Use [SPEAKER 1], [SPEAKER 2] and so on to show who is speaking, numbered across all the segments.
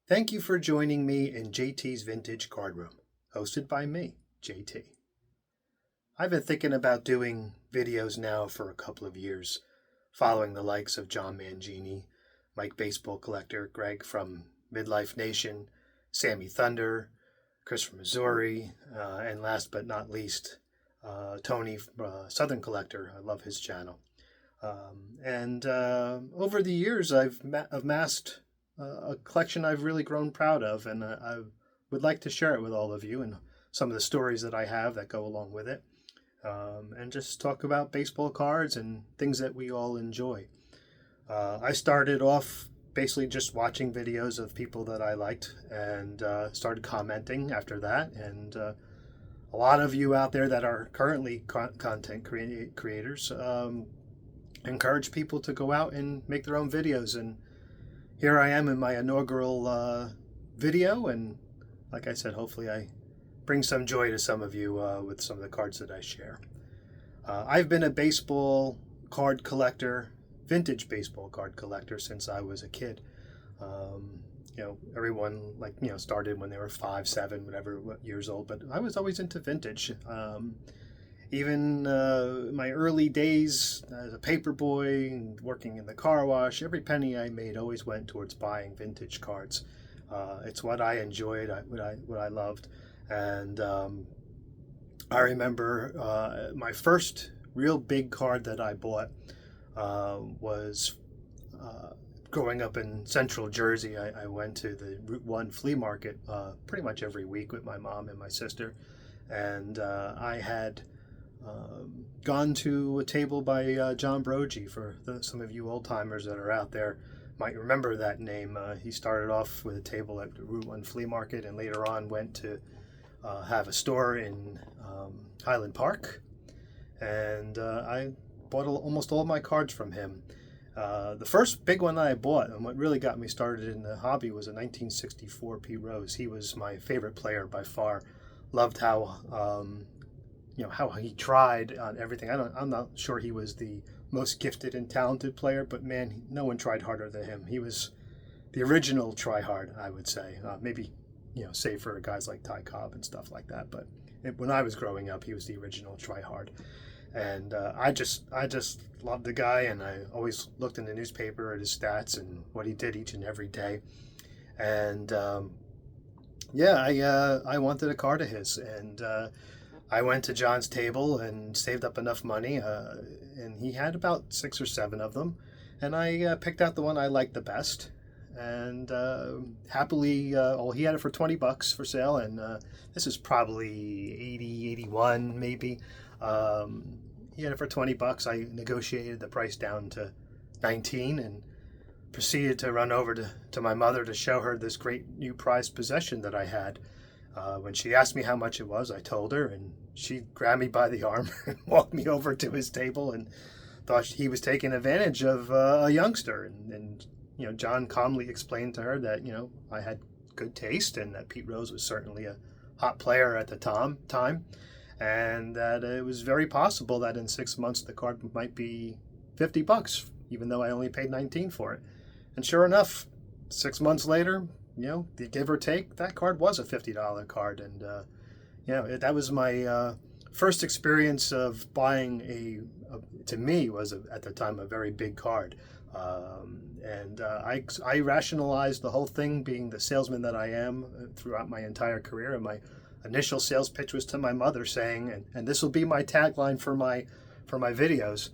[SPEAKER 1] Thank you for joining me in JT's Vintage Card Room, hosted by me, JT. I've been thinking about doing videos now for a couple of years, following the likes of John Mangini, Mike Baseball Collector, Greg from Midlife Nation, Sammy Thunder, Chris from Missouri, and last but not least, Tony, Southern Collector. I love his channel. Over the years, I've amassed a collection I've really grown proud of, and I would like to share it with all of you and some of the stories that I have that go along with it, and just talk about baseball cards and things that we all enjoy. I started off basically just watching videos of people that I liked and started commenting after that, and a lot of you out there that are currently content creators encourage people to go out and make their own videos, and here I am in my inaugural video, and like I said, hopefully I bring some joy to some of you with some of the cards that I share. I've been a baseball card collector, vintage baseball card collector, since I was a kid. Everyone started when they were 5, 7, whatever years old, but I was always into vintage. Even my early days as a paper boy and working in the car wash, every penny I made always went towards buying vintage cards. It's what I enjoyed, what I loved. And I remember my first real big card that I bought was growing up in central Jersey. I went to the Route 1 flea market pretty much every week with my mom and my sister. And I had gone to a table by John Brogy. For some of you old timers that are out there might remember that name. He started off with a table at the Route 1 flea market and later on went to have a store in Highland Park. And I bought almost all my cards from him. The first big one that I bought, and what really got me started in the hobby, was a 1964 Pete Rose. He was my favorite player by far. Loved how how he tried on everything. I'm not sure he was the most gifted and talented player, but man, no one tried harder than him. He was the original try hard, I would say. Maybe, save for guys like Ty Cobb and stuff like that. But when I was growing up, he was the original try hard. And I just loved the guy, and I always looked in the newspaper at his stats and what he did each and every day. And I wanted a card of his, and I went to John's table and saved up enough money, and he had about 6 or 7 of them, and I picked out the one I liked the best, and happily, he had it for $20 for sale, and this is probably 80, 81 maybe. He had it for $20. I negotiated the price down to 19 and proceeded to run over to my mother to show her this great new prized possession that I had. When she asked me how much it was, I told her, and she grabbed me by the arm and walked me over to his table and thought he was taking advantage of a youngster. And John calmly explained to her that, I had good taste and that Pete Rose was certainly a hot player at the time, and that it was very possible that in 6 months the card might be $50, even though I only paid 19 for it. And sure enough, 6 months later, the give or take, that card was a $50 card. And, that was my first experience of buying to me, was at the time a very big card. I rationalized the whole thing, being the salesman that I am throughout my entire career. And my initial sales pitch was to my mother saying, and this will be my tagline for my videos,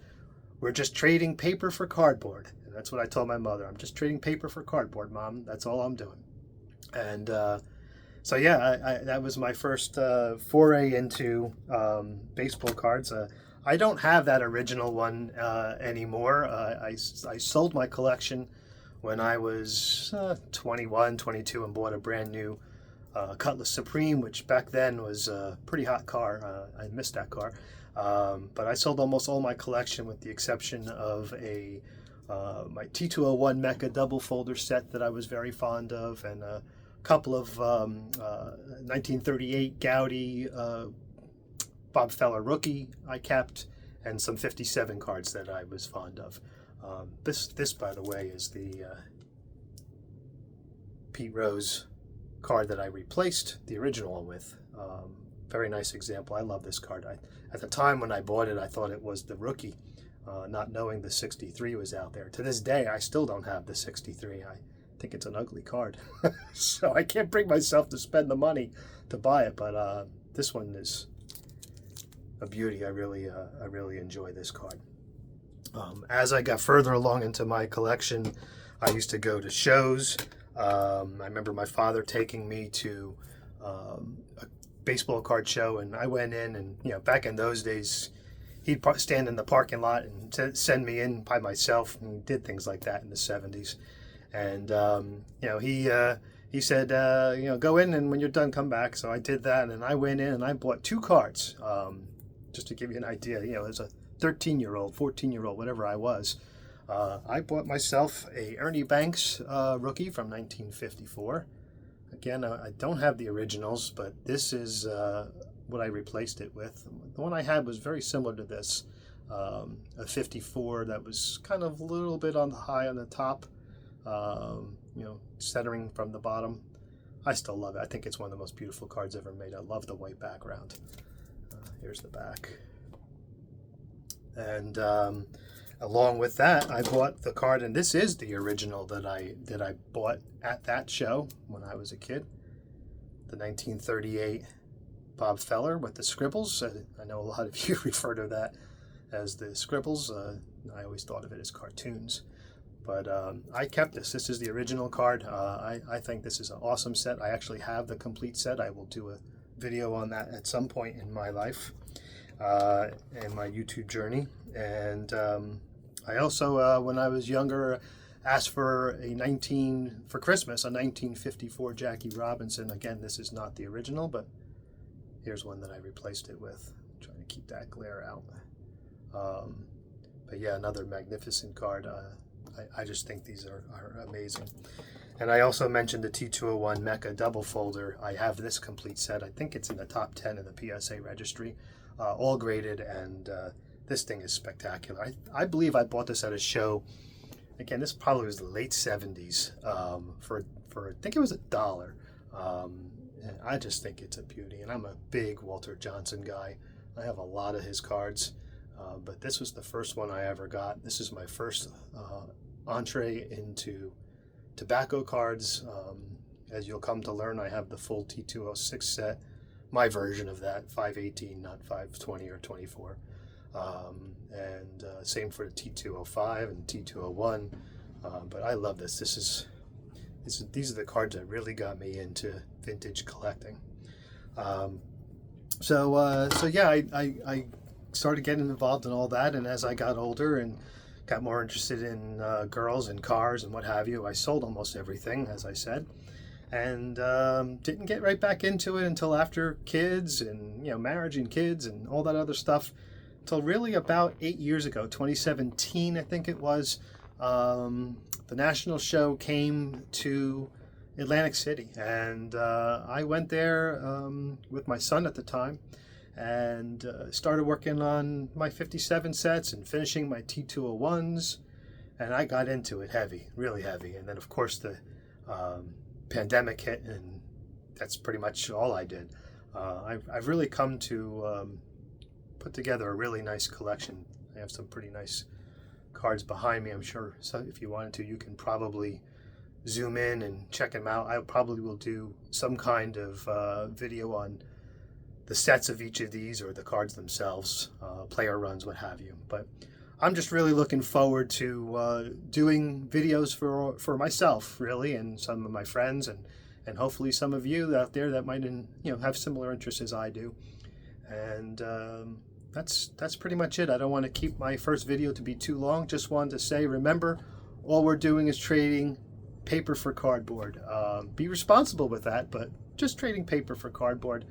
[SPEAKER 1] "We're just trading paper for cardboard." And that's what I told my mother. "I'm just trading paper for cardboard, Mom. That's all I'm doing." And that was my first foray into baseball cards. I don't have that original one anymore. I sold my collection when I was 21, 22, and bought a brand new Cutlass Supreme, which back then was a pretty hot car. I missed that car. But I sold almost all my collection with the exception of my T201 Mecha double folder set that I was very fond of, and a couple of 1938 Gaudy Bob Feller rookie I kept, and some 57 cards that I was fond of. This by the way, is the Pete Rose card that I replaced the original one with. Very nice example. I love this card. At the time when I bought it, I thought it was the rookie, not knowing the 63 was out there. To this day, I still don't have the 63. I think it's an ugly card. So I can't bring myself to spend the money to buy it, but this one is a beauty. I really enjoy this card. As I got further along into my collection, I used to go to shows. I remember my father taking me to a baseball card show, and I went in, and back in those days, he'd stand in the parking lot and send me in by myself, and he did things like that in the 70s. And he said, go in, and when you're done, come back. So I did that, and I went in and I bought 2 cards, just to give you an idea. As a 13-year-old, 14-year-old, whatever I was, I bought myself a Ernie Banks rookie from 1954. Again, I don't have the originals, but this is what I replaced it with. The one I had was very similar to this, a 54 that was kind of a little bit on the high on the top, centering from the bottom. I still love it. I think it's one of the most beautiful cards ever made. I love the white background. Here's the back. And along with that, I bought the card, and this is the original that I bought at that show when I was a kid. The 1938 Bob Feller with the scribbles. I know a lot of you refer to that as the scribbles. I always thought of it as cartoons. But I kept this. This is the original card. I think this is an awesome set. I actually have the complete set. I will do a video on that at some point in my life, and my YouTube journey. And I also, when I was younger, asked for for Christmas, a 1954 Jackie Robinson. Again, this is not the original, but here's one that I replaced it with. I'm trying to keep that glare out. But yeah, another magnificent card. I just think these are amazing. And I also mentioned the T201 Mecha double folder. I have this complete set. I think it's in the top 10 of the PSA registry, all graded, and this thing is spectacular. I believe I bought this at a show. Again, this probably was the late 70s, for I think it was $1. And I just think it's a beauty, and I'm a big Walter Johnson guy. I have a lot of his cards, but this was the first one I ever got. This is my first entree into tobacco cards. As you'll come to learn, I have the full T206 set, my version of that, 518, not 520 or 24. And same for the T205 and T201. But I love this. These are the cards that really got me into vintage collecting. So yeah, I started getting involved in all that, and as I got older and got more interested in girls and cars and what have you, I sold almost everything, as I said, and didn't get right back into it until after kids and marriage and kids and all that other stuff, until really about 8 years ago, 2017, I think it was. The national show came to Atlantic City, and I went there with my son at the time, and started working on my 57 sets and finishing my T201s, and I got into it heavy, really heavy. And then of course the pandemic hit, and that's pretty much all I did. I've really come to put together a really nice collection. I have some pretty nice cards behind me. I'm sure, so if you wanted to, you can probably zoom in and check them out. I probably will do some kind of video on the sets of each of these, or the cards themselves, player runs, what have you. But I'm just really looking forward to doing videos for myself, really, and some of my friends, and hopefully some of you out there that might have similar interests as I do. And that's pretty much it. I don't want to keep my first video to be too long. Just wanted to say, remember, all we're doing is trading paper for cardboard. Be responsible with that, but just trading paper for cardboard,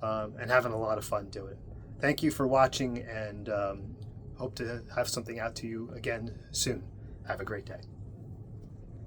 [SPEAKER 1] and having a lot of fun doing it. Thank you for watching, and hope to have something out to you again soon. Have a great day.